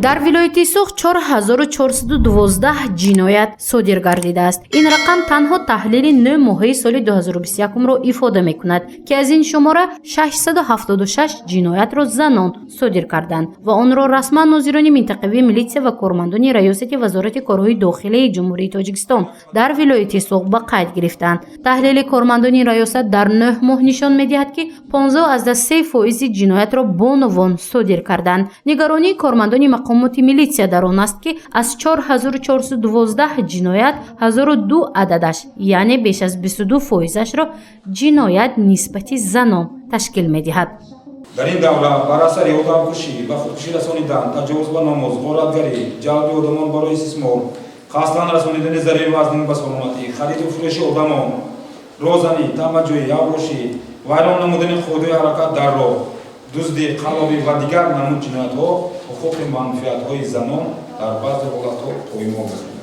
дар вилояти Суғд 4412 ҷиноят содир гардидааст. Ин рақам танҳо таҳлили 9 моҳаи соли 2021ро ифода мекунад, ки аз ин шумора 676 ҷиноятро занон содир карданд ва онро расман нозирони минтақавии милитсия ва кормандони раёсати вазорати корҳои дохилии ҷумҳурии Тоҷикистон дар вилояти Суғд ба қайд гирифтаанд. Таҳлили кормандони раёсат дар 9 моҳ нишон медиҳад, ки 15 фоизи ҷиноятро боновон содир карданд. Нигаронии кормандони мақомоти милитсия дар он аст, ки аз 4412 ҷиноят 1002 ададаш, яъне беш аз 22%-ро ҷиноят нисбати занон ташкил медиҳад. дар ин давра бар асари одамкушӣ ба худкушӣ расонидан, таҷовуз ба номоз, ғоратгарӣ, ҷалби одамон барои истисмор, қасдан расонидани зарери вазнин ба саломатӣ, хариду фурӯши одамон, розанӣ, тамаҷӯӣ, авошӣ, вайрон намудани қоидаи ҳаракат дар роҳ, дузди, қалоби ва дигар намуд ҷиноятҳо ҳуқуқи манфиатҳои занон дар баъзе ҳолатҳо поймол гардид.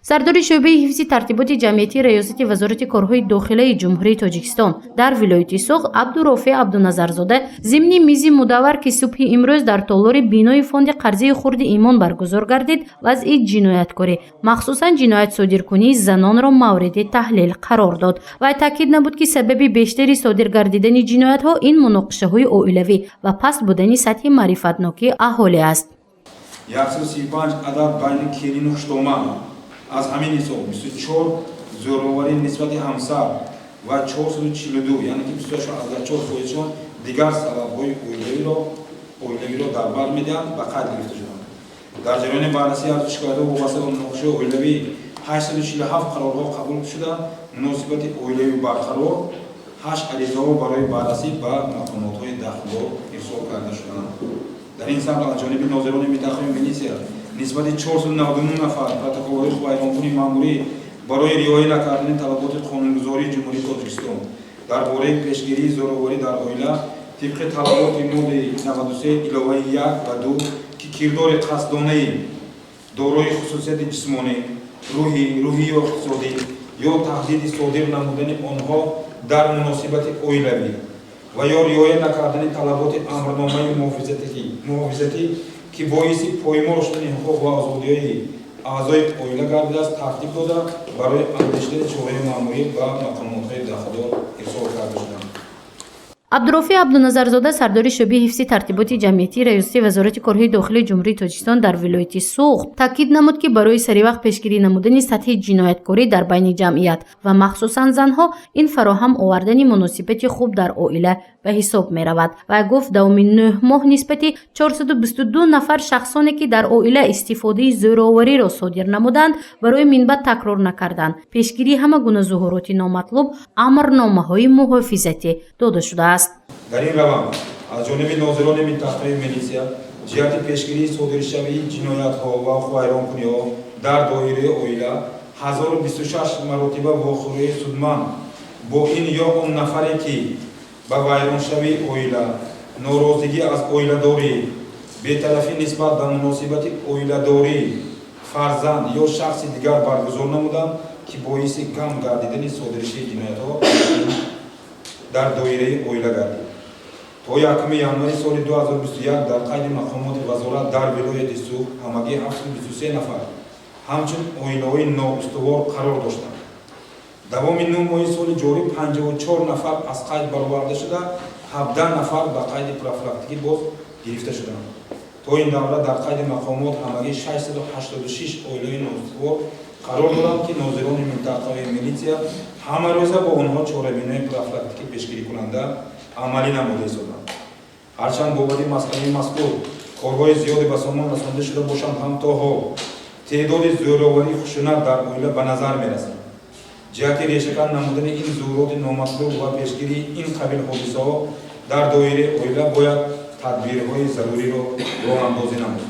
сардори шӯъбаи ҳифзи тартиботи ҷамъияти раёсати вазорати корҳои дохилии ҷумҳурии Тоҷикистон дар вилояти Суғд Абдурофеъ Абдуназарзода зимни мизи мудаввар, ки субҳи имрӯз дар толори бинои фонди қарзии хурди имон баргузор гардид, вазъи ҷинояткорӣ, махсусан ҷиноятсодиркунии занонро мавриди таҳлил қарор дод. Вай таъкид намуд, ки сабаби бештари содир гардидани ҷиноятҳо ин муноқишаҳои оилавӣ ва паст будани сатҳи маърифатнокии аҳолӣ аст. 135 адад байни келину хуштомад аз ҳамин ҳисоб 24 зӯроварӣ нисбати ҳамсар ва 442, яъне ки 24% дигар сабабҳои оилавиро дар бар медиҳанд ба қайд гирифта шуданд. дар ҷараёни баррасии арзу шикоятҳо вобаста ба муноқишаи оилавӣ 847 қарорҳо қабул шуда муносибати оилавӣ барқарор 8 аризаҳо барои баррасӣ ба мақомотҳои дахлдор ирсол карда шуданд. дар ин сабаб аз ҷониби нозирони минтақавии милитсия нисбати 499 нафар протоколҳои вайронкунии маъмурӣ барои риоя накардани талаботи қонунгузории ҷумҳурии Тоҷикистон дар бораи пешгирии зӯроварӣ дар оила тибқи талаботи моддаи 93 иловаи 1 ва 2, ки кирдори қасдонаи дорои хусусияти ҷисмонӣ, рӯҳӣ ё иқтисодӣ ё таҳдиди содир намудани онҳо дар муносибати оилавӣ ва ё риоя накардани талаботи амрномаи муҳофизатӣ, ки боиси поймол шудани ҳуқуқ ва озодиҳои аъзои оила гардидааст, тартиб дода барои андештани чораи маъмурӣ ба мақомотҳои дахлдор ирсол карда шуданд. Абдурофеъ Абдуназарзода сардори шӯъбаи ҳифзи тартиботи ҷамъияти раёсати вазорати корҳои дохилии ҷумҳурии Тоҷикистон дар вилояти Суғд таъкид намуд, ки барои саривақт пешгирӣ намудани сатҳи ҷинояткорӣ дар байни ҷамъият ва махсусан занҳо ин фароҳам овардани муносибати хуб дар оила ба ҳисоб меравад. Вай гуфт, давоми 9 моҳ нисбати 422 нафар шахсоне, ки дар оила истифодаи зӯровариро содир намуданд, барои минбаъд такрор накарданд, пешгирии ҳама гуна зуҳуроти номатлуб амрномаҳои муҳофизатӣ дода шудааст. дар ин раванд аз ҷониби нозирони минтақавии милитсия ҷиҳати пешгирии содиршавии ҷиноятҳо ва вайронкуниҳо дар доираи оила 1026 маротиба вохӯрии судманд бо ин ё он нафаре, ки ба вайроншавии оила, норозигӣ аз оиладорӣ, бетарафӣ нисбат ба муносибати оиладорӣ, фарзанд ё шахси дигар баргузор намуданд, ки боиси кам гардидани содиршавии ҷиноятҳо дар доираи оила гардид. то 1 январи соли 2021 дар қайди мақомоти вазорат дар вилояти Суғд ҳамагӣ 723 нафар ҳамчун оилаҳои ноустувор қарор доштанд. давоми 9 моҳи соли ҷорӣ 54 нафар аз қайд бароварда шуда 17 нафар ба қайди профилактикӣ боз гирифта шуданд. то ин давра дар қайди мақомот ҳамагӣ 686 оилаҳои ноустувор қарор доданд, ки нозирони минтақавии милитсия ҳама рӯза бо онҳо чорабинои профилактикӣ пешгирикунанда амалӣ намуда ҳисобанд. ҳарчанд бобати масъалаи мазкур корҳои зиёде ба сомон расонда шуда бошанд, ҳам то ҳол теъдоди зӯроварии хушунат дар оила ба назар мерасад. ҷиҳати решакан намудани ин зуҳуроти номатлуб ва пешгирии ин қабил ҳодисаҳо дар доираи оила бояд тадбирҳои заруриро роҳандозӣ намуд.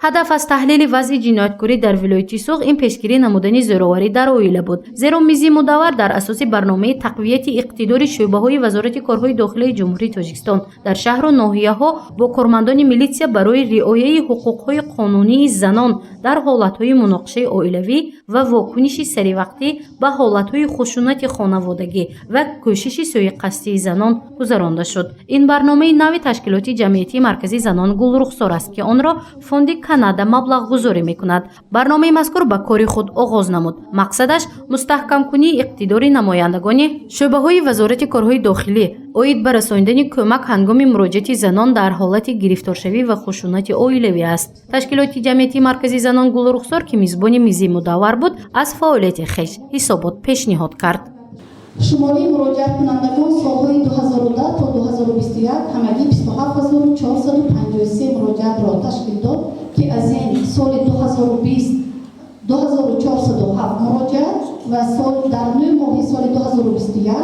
ҳадаф аз таҳлили вазъи ҷинояткорӣ дар вилояти Суғд ин пешгирӣ намудани зӯроварӣ дар оила буд. зеро мизи мудаввар дар асоси барномаи тақвияти иқтидори шӯъбаҳои вазорати корҳои дохилии ҷумҳурии Тоҷикистон дар шаҳру ноҳияҳо бо кормандони милитсия барои риояи ҳуқуқҳои қонунии занон дар ҳолатҳои муноқишаи оилавӣ ва вокуниши саривақтӣ ба ҳолатҳои хушунати хонаводагӣ ва кӯшиши сӯиқасдии занон гузаронда шуд. ин барномаи нави ташкилоти ҷамъияти марказии занон гулрухсор аст, ки онро фонди Канада маблағгузорӣ мекунад. барномаи мазкур ба кори худ оғоз намуд. мақсадаш мустаҳкамкунии иқтидори намояндагони шӯъбаҳои вазорати корҳои дохилӣ оид ба расониндани кӯмак ҳангоми муроҷиати занон дар ҳолати гирифторшавӣ ва хушунати оилавӣ аст. Ташкилоти ҷамъиятии маркази занон гулрухсор ки мизбони мизи мудаввар буд, аз фаъолияти хеш ҳисобот пешниҳод кард. шумораи муроҷиаткунандагон солҳои 2010 то 2021 ҳамагӣ 27453 муроҷиатро ташкил дод, ки аз ин соли 2020 2407 муроҷиат ва дар 9 моҳи соли 2021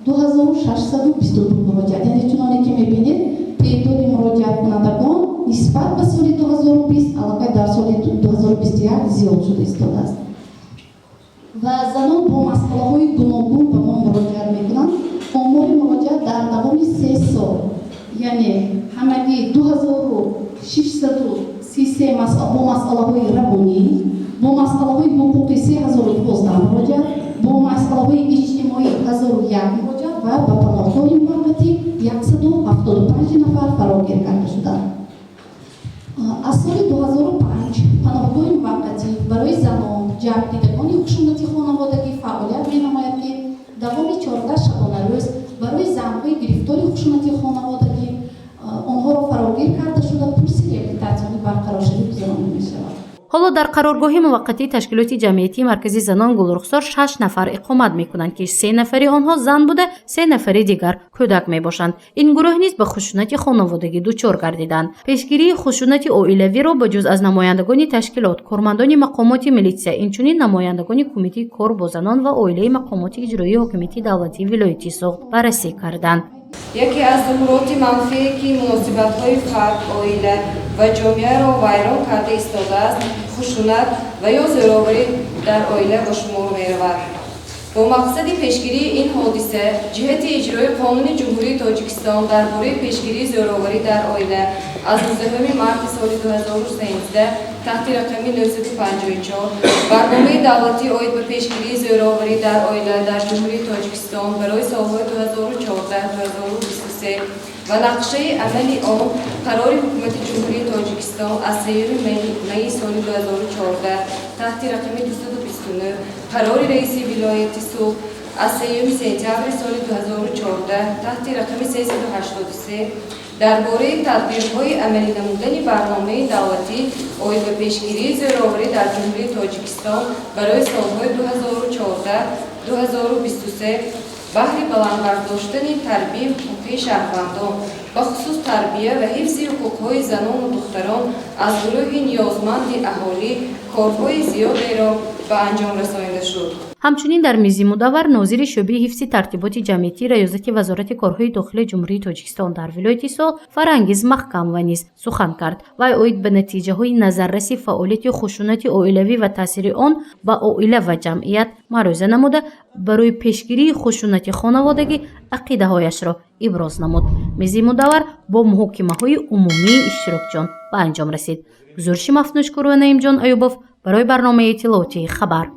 2622 муроҷиат. Яъне чуноне ки мебинед, теъдоди муроҷиаткунандагон нисбат ба соли 2020 аллакай дар соли 2021 зиёд шуда истодааст. ва занон бо масъалаҳои гуногун ба мо муроҷиат мекунанд. омори муроҷиат дар давоми 3 сол, яъне ҳамагӣ 2633 бо масъалаҳои равонӣ, бо масъалаҳои ҳуқуқӣ 3012 муроҷиат, бо масъалаҳои иҷтимоӣ 1001 муроҷиат ва ба паноҳгоҳи муваққатӣ 175 нафар фарогир карда шуданд. аз соли 2005 паноҳгоҳи муваққатӣ барои занон, ҷамъдидагони хушунати хонаводагӣ фаъолият менамояд, ки давоми 14 шабонарӯз барои занҳои гирифтори хушунати хонаводагӣ онҳоро фарогир карда шуда пурси реабилитатсионӣ барқароршавӣ гузаронида мешавад. ҳоло дар қароргоҳи муваққатии ташкилоти ҷамъиятии маркази занон гулрухсор 6 нафар иқомат мекунанд, ки 3 нафари онҳо зан буда, 3 нафари дигар кӯдак мебошанд. ин гурӯҳ низ ба хушунати хонаводагӣ дучор гардиданд. пешгирии хушунати оилавиро ба ҷуз аз намояндагони ташкилот, кормандони мақомоти милитсия, инчунин намояндагони кумитаи кор бо занон ва оилаи мақомоти иҷроии ҳокимияти давлатии вилояти Суғд баррасӣ карданд. яке аз зуҳуроти манфие ки муносибатҳои фард, оила ва ҷомеаро вайрон карда истодааст, хушунат ва ё зӯроварӣ дар оила ба шумор меравад. бо мақсади пешгирии ин ҳодиса, ҷиҳати иҷрои қонуни ҷумҳурии Тоҷикистон дар бораи пешгирии зӯроварӣ дар оила аз 19 марти соли 2013 таҳти рақами 954 барномаи давлатӣ оид ба пешгирии зӯроварӣ дар оила дар ҷумҳурии Тоҷикистон барои солҳои 2014-2023 ва нақшаи амали он қарори ҳукумати ҷумҳурии Тоҷикистон аз 3 майи соли 2014 таҳти рақами 229 қарори раиси вилояти Суғд аз 3 сентябри соли 2014 таҳти рақами 383 дар бораи тадбирҳои амалӣ намудани барномаи давлатӣ оид ба пешгирии зӯроварӣ дар ҷумҳурии Тоҷикистон барои солҳои 2014-2023 баҳри баландбардоштани тарбияи ҳуқуқии шаҳрвандон, ба хусус тарбия ва ҳифзи ҳуқуқҳои занону духтарон аз гурӯҳи ниёзманди аҳолӣ корҳои зиёдеро ба анҷом расонида шуд. ҳамчунин дар мизи мудаввар нозири шӯъбаи ҳифзи тартиботи ҷамъиятӣ раёсати вазорати корҳои дохилии ҷумҳурии Тоҷикистон дар вилояти Суғд Фарангиз Маҳкамова низ сухан кард. вай оид ба натиҷаҳои назарраси фаъолияти хушунати оилавӣ ва таъсири он ба оила ва ҷамъият маъруза намуда, барои пешгирии хушунати хонаводагӣ ақидаҳояшро иброз намуд. мизи мудаввар бо муҳокимаҳои умумии иштирокҷон ба анҷом расид. гузориши Мафнушкурова, Наимҷон Аюбов барои барномаи иттилоотии хабар.